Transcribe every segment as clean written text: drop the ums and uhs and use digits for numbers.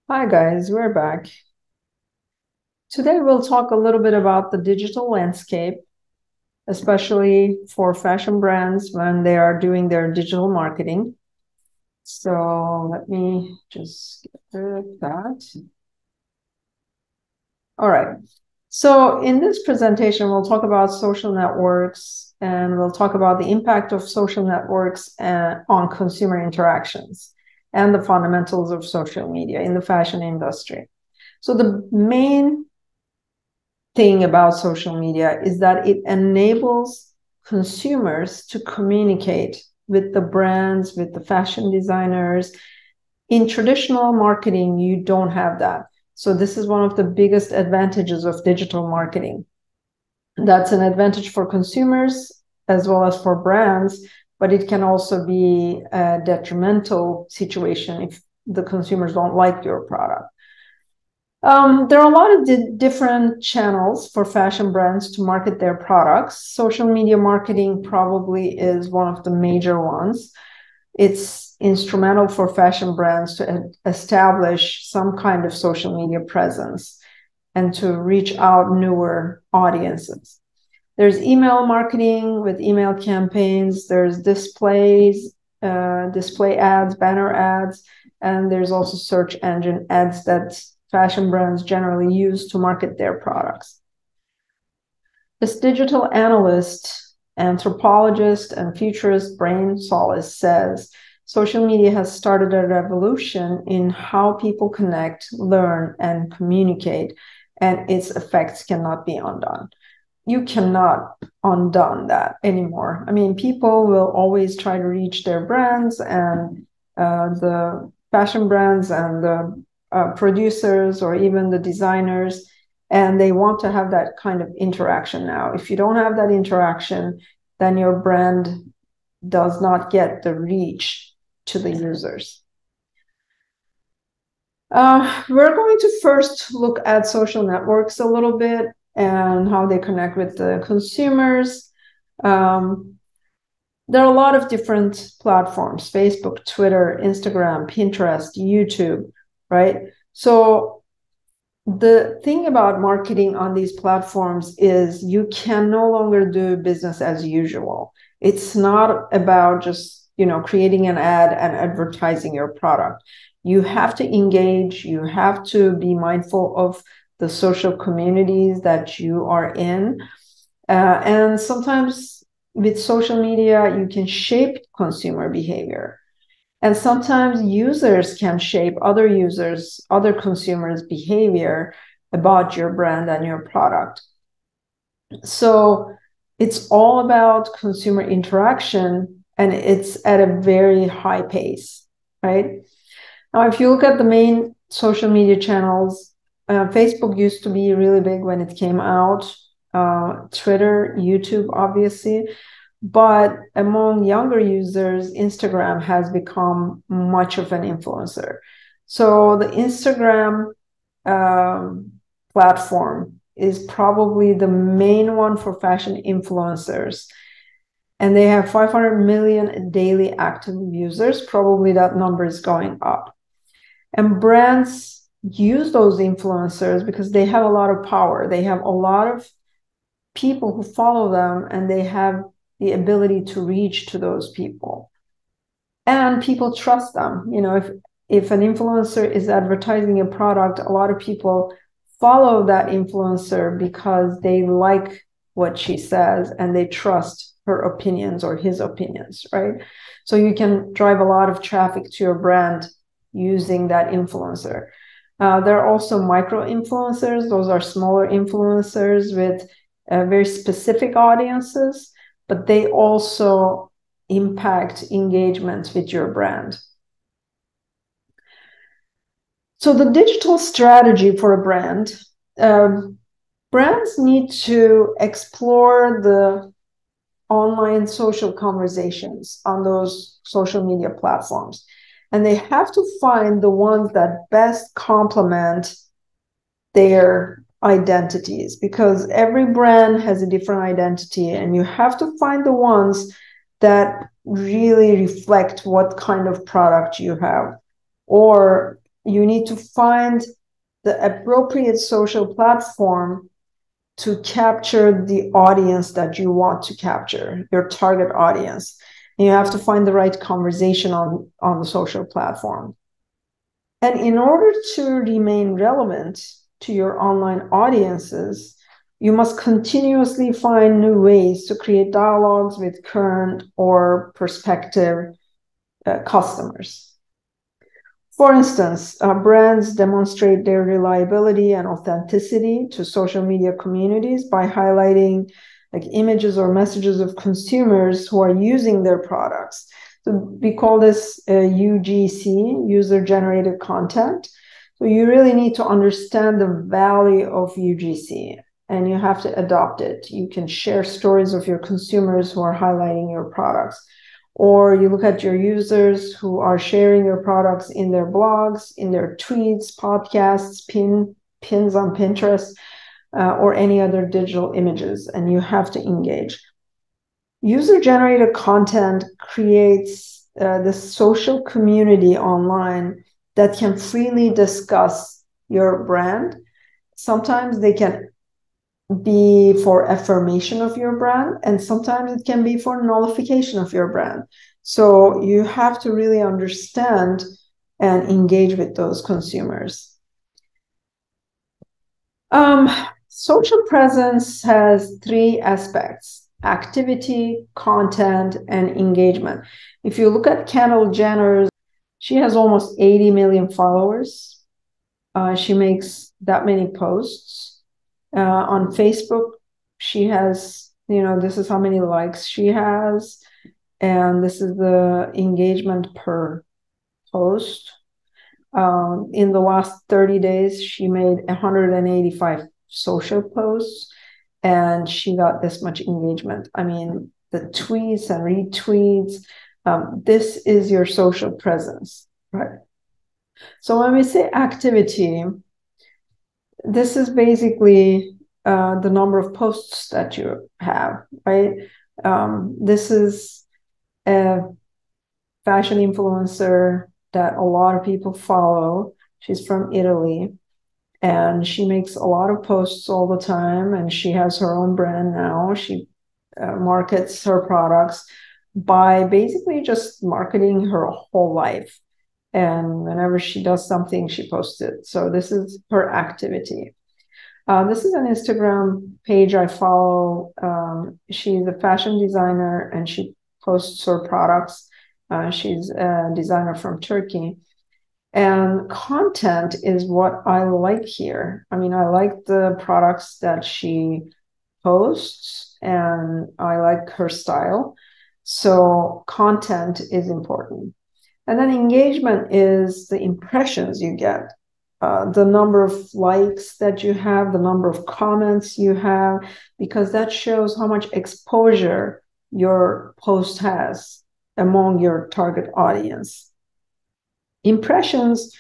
Hi guys, we're back. Today we'll talk a little bit about the digital landscape, especially for fashion brands when they are doing their digital marketing. So let me just get rid of that. All right. So in this presentation, we'll talk about social networks and we'll talk about the impact of social networks on consumer interactions and the fundamentals of social media in the fashion industry. So the main thing about social media is that it enables consumers to communicate with the brands, with the fashion designers. In traditional marketing, you don't have that. So this is one of the biggest advantages of digital marketing. That's an advantage for consumers as well as for brands, but it can also be a detrimental situation if the consumers don't like your product. There are a lot of different channels for fashion brands to market their products. Social media marketing probably is one of the major ones. It's instrumental for fashion brands to establish some kind of social media presence and to reach out newer audiences. There's email marketing with email campaigns. There's display ads, banner ads, and there's also search engine ads that fashion brands generally use to market their products. This digital analyst, anthropologist, and futurist Brain Solis says social media has started a revolution in how people connect, learn, and communicate, and its effects cannot be undone. You cannot undone that anymore. I mean, people will always try to reach their brands and the fashion brands and the producers or even the designers, and they want to have that kind of interaction now. If you don't have that interaction, then your brand does not get the reach to the users. We're going to first look at social networks a little bit and how they connect with the consumers. There are a lot of different platforms: Facebook, Twitter, Instagram, Pinterest, YouTube, right? So the thing about marketing on these platforms is you can no longer do business as usual. It's not about just, creating an ad and advertising your product. You have to engage, you have to be mindful of the social communities that you are in. And sometimes with social media, you can shape consumer behavior. And sometimes users can shape other users, other consumers' behavior about your brand and your product. So it's all about consumer interaction, and it's at a very high pace, right? Now, if you look at the main social media channels, Facebook used to be really big when it came out, Twitter, YouTube, obviously. But among younger users, Instagram has become much of an influencer. So the Instagram platform is probably the main one for fashion influencers. And they have 500 million daily active users. Probably that number is going up. And brands use those influencers because they have a lot of power. They have a lot of people who follow them, and they have the ability to reach to those people. And people trust them. If an influencer is advertising a product, a lot of people follow that influencer because they like what she says and they trust her opinions or his opinions, right? So you can drive a lot of traffic to your brand using that influencer. There are also micro influencers. Those are smaller influencers with very specific audiences, but they also impact engagement with your brand. So the digital strategy for a brand, brands need to explore the online social conversations on those social media platforms. And they have to find the ones that best complement their identities, because every brand has a different identity, and you have to find the ones that really reflect what kind of product you have, or you need to find the appropriate social platform to capture the audience that you want to capture, your target audience. And you have to find the right conversation on the social platform. And in order to remain relevant to your online audiences, you must continuously find new ways to create dialogues with current or prospective customers. For instance, brands demonstrate their reliability and authenticity to social media communities by highlighting like images or messages of consumers who are using their products. So we call this UGC, user-generated content. So you really need to understand the value of UGC and you have to adopt it. You can share stories of your consumers who are highlighting your products. Or you look at your users who are sharing your products in their blogs, in their tweets, podcasts, pins on Pinterest, or any other digital images, and you have to engage. User-generated content creates this social community online that can freely discuss your brand. Sometimes they can be for affirmation of your brand, and sometimes it can be for nullification of your brand. So you have to really understand and engage with those consumers. Social presence has three aspects: activity, content, and engagement. If you look at Kendall Jenner, she has almost 80 million followers. She makes that many posts. On Facebook, she has, this is how many likes she has, and this is the engagement per post. In the last 30 days, she made 185 social posts, and she got this much engagement. I mean, the tweets and retweets, this is your social presence, right? So when we say activity, this is basically the number of posts that you have, right? This is a fashion influencer that a lot of people follow. She's from Italy, and she makes a lot of posts all the time, and she has her own brand now. She markets her products by basically just marketing her whole life. And whenever she does something, she posts it. So this is her activity. This is an Instagram page I follow. She's a fashion designer and she posts her products. She's a designer from Turkey. And content is what I like here. I mean, I like the products that she posts and I like her style. So content is important. And then engagement is the impressions you get, the number of likes that you have, the number of comments you have, because that shows how much exposure your post has among your target audience. Impressions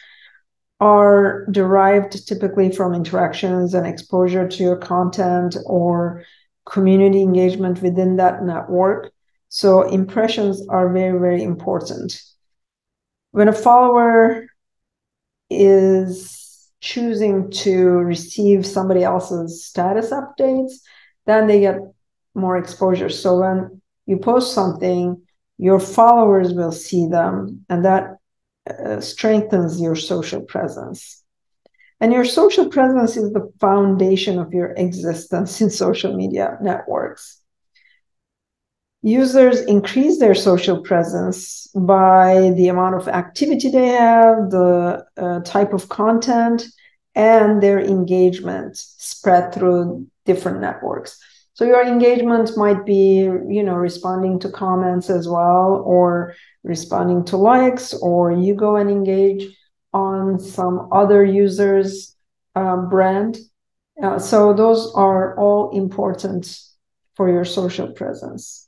are derived typically from interactions and exposure to your content or community engagement within that network. So impressions are very, very important. When a follower is choosing to receive somebody else's status updates, then they get more exposure. So when you post something, your followers will see them, and that strengthens your social presence. And your social presence is the foundation of your existence in social media networks. Users increase their social presence by the amount of activity they have, the type of content, and their engagement spread through different networks. So your engagement might be, responding to comments as well, or responding to likes, or you go and engage on some other user's brand. So those are all important for your social presence.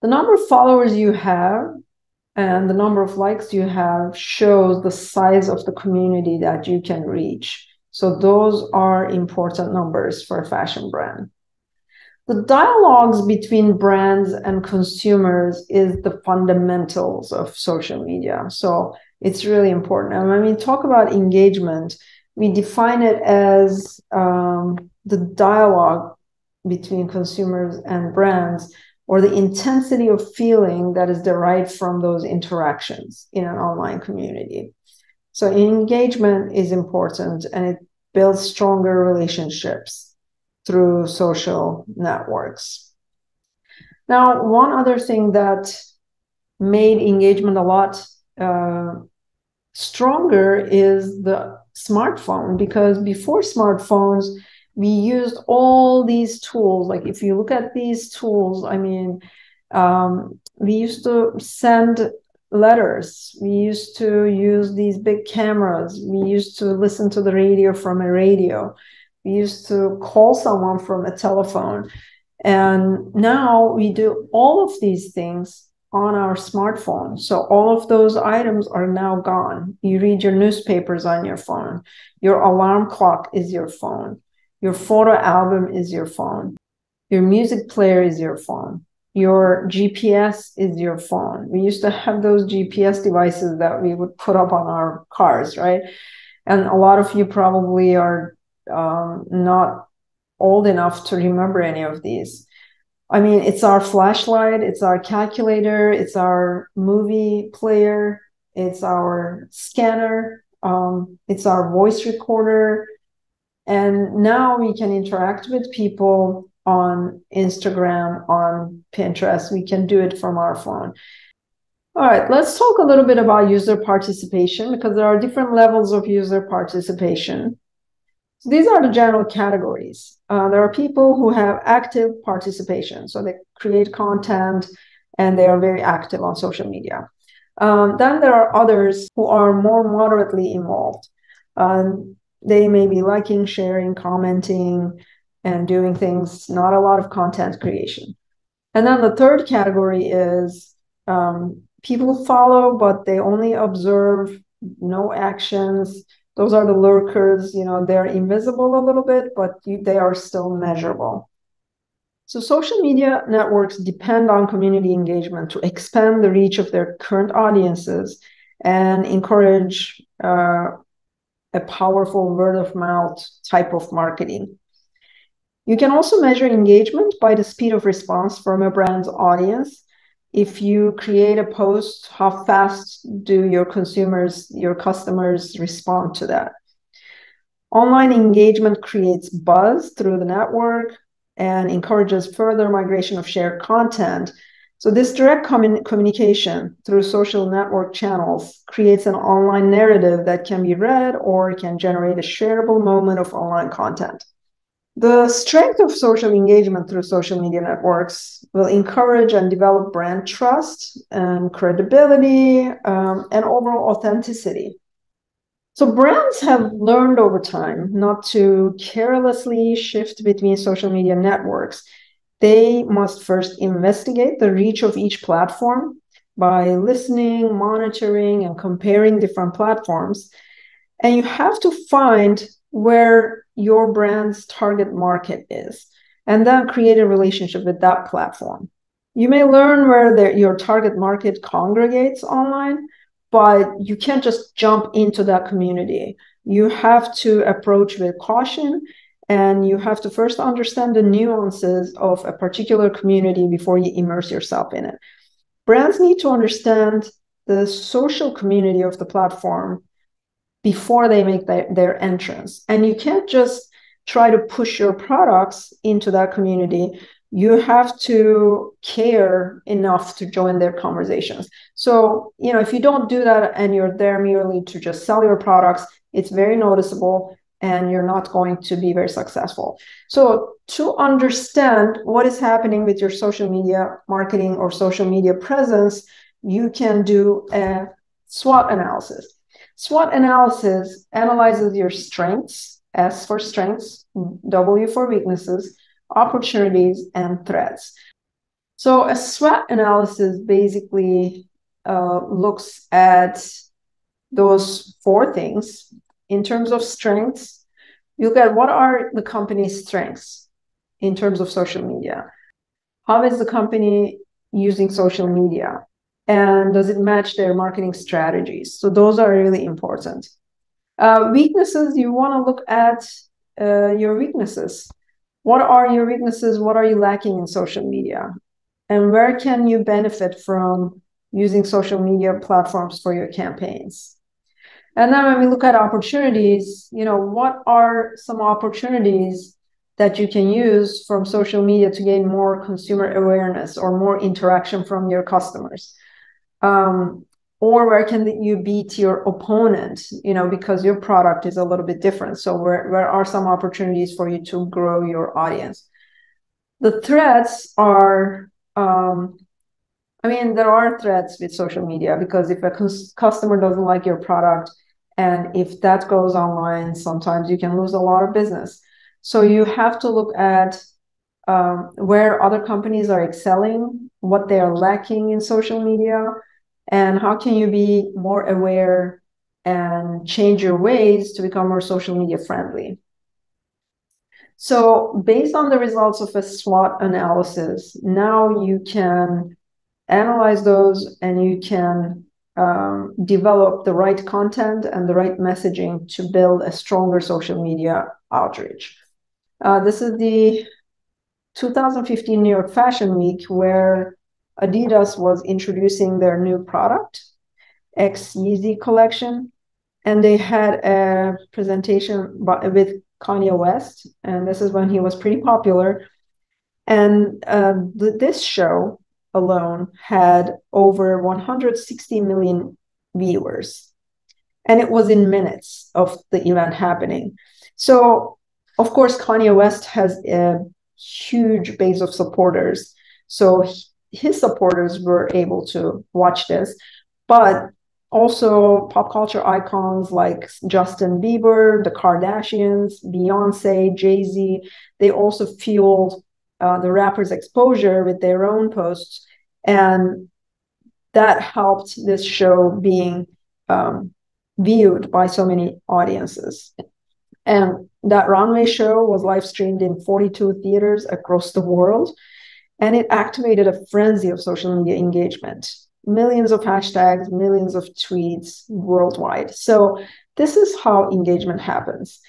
The number of followers you have and the number of likes you have shows the size of the community that you can reach. So those are important numbers for a fashion brand. the dialogues between brands and consumers is the fundamentals of social media. So it's really important. And when we talk about engagement, we define it as the dialogue between consumers and brands, or the intensity of feeling that is derived from those interactions in an online community. So engagement is important, and it builds stronger relationships through social networks. Now, one other thing that made engagement a lot stronger is the smartphone, because before smartphones, we used all these tools. Like if you look at these tools, I mean, we used to send letters. We used to use these big cameras. We used to listen to the radio from a radio. We used to call someone from a telephone. And now we do all of these things on our smartphone. So all of those items are now gone. You read your newspapers on your phone. Your alarm clock is your phone. Your photo album is your phone. Your music player is your phone. Your GPS is your phone. We used to have those GPS devices that we would put up on our cars, right? And a lot of you probably are not old enough to remember any of these. I mean, it's our flashlight, it's our calculator, it's our movie player, it's our scanner, it's our voice recorder. And now we can interact with people on Instagram, on Pinterest. We can do it from our phone. All right, let's talk a little bit about user participation, because there are different levels of user participation. So these are the general categories. There are people who have active participation. So they create content and they are very active on social media. Then there are others who are more moderately involved. They may be liking, sharing, commenting, and doing things, not a lot of content creation. And then the third category is people who follow, but they only observe, no actions. Those are the lurkers. You know, they're invisible a little bit, but they are still measurable. So social media networks depend on community engagement to expand the reach of their current audiences and encourage a powerful word of mouth type of marketing. You can also measure engagement by the speed of response from a brand's audience. If you create a post, how fast do your customers respond to that? Online engagement creates buzz through the network and encourages further migration of shared content. So this direct communication through social network channels creates an online narrative that can be read or can generate a shareable moment of online content. The strength of social engagement through social media networks will encourage and develop brand trust and credibility and overall authenticity. So brands have learned over time not to carelessly shift between social media networks. They must first investigate the reach of each platform by listening, monitoring, and comparing different platforms. And you have to find where your brand's target market is, and then create a relationship with that platform. You may learn where your target market congregates online, but you can't just jump into that community. You have to approach with caution, and you have to first understand the nuances of a particular community before you immerse yourself in it. Brands need to understand the social community of the platform before they make their entrance. And you can't just try to push your products into that community. You have to care enough to join their conversations. So, if you don't do that and you're there merely to just sell your products, it's very noticeable and you're not going to be very successful. So to understand what is happening with your social media marketing or social media presence, you can do a SWOT analysis. SWOT analysis analyzes your strengths, S for strengths, W for weaknesses, opportunities, and threats. So a SWOT analysis basically looks at those four things. In terms of strengths, you look at what are the company's strengths. in terms of social media? How is the company using social media? And does it match their marketing strategies? So those are really important. Weaknesses, you want to look at your weaknesses. What are your weaknesses? What are you lacking in social media? And where can you benefit from using social media platforms for your campaigns? And then when we look at opportunities, what are some opportunities that you can use from social media to gain more consumer awareness or more interaction from your customers? Or where can you beat your opponent, because your product is a little bit different. So where are some opportunities for you to grow your audience? The threats are, there are threats with social media, because if a customer doesn't like your product, and if that goes online, sometimes you can lose a lot of business. So you have to look at where other companies are excelling, what they are lacking in social media, and how can you be more aware and change your ways to become more social media friendly. So based on the results of a SWOT analysis, now you can analyze those, and you can develop the right content and the right messaging to build a stronger social media outreach. This is the 2015 New York Fashion Week, where Adidas was introducing their new product, X Yeezy collection, and they had a presentation with Kanye West, and this is when he was pretty popular. And this show alone had over 160 million viewers, and it was in minutes of the event happening. So, of course, Kanye West has a huge base of supporters, so his supporters were able to watch this, but also pop culture icons like Justin Bieber, the Kardashians, Beyonce, Jay-Z, they also fueled the rapper's exposure with their own posts, and that helped this show being viewed by so many audiences. And that runway show was live streamed in 42 theaters across the world, and it activated a frenzy of social media engagement. Millions of hashtags, millions of tweets worldwide. So this is how engagement happens.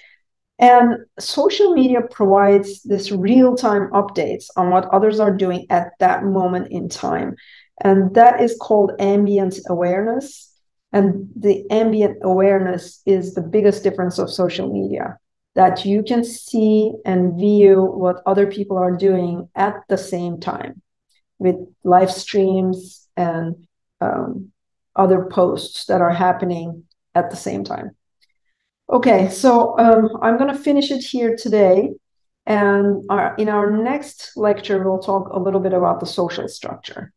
And social media provides this real-time updates on what others are doing at that moment in time. And that is called ambient awareness. And the ambient awareness is the biggest difference of social media, that you can see and view what other people are doing at the same time with live streams and other posts that are happening at the same time. Okay, so I'm going to finish it here today. And in our next lecture, we'll talk a little bit about the social structure.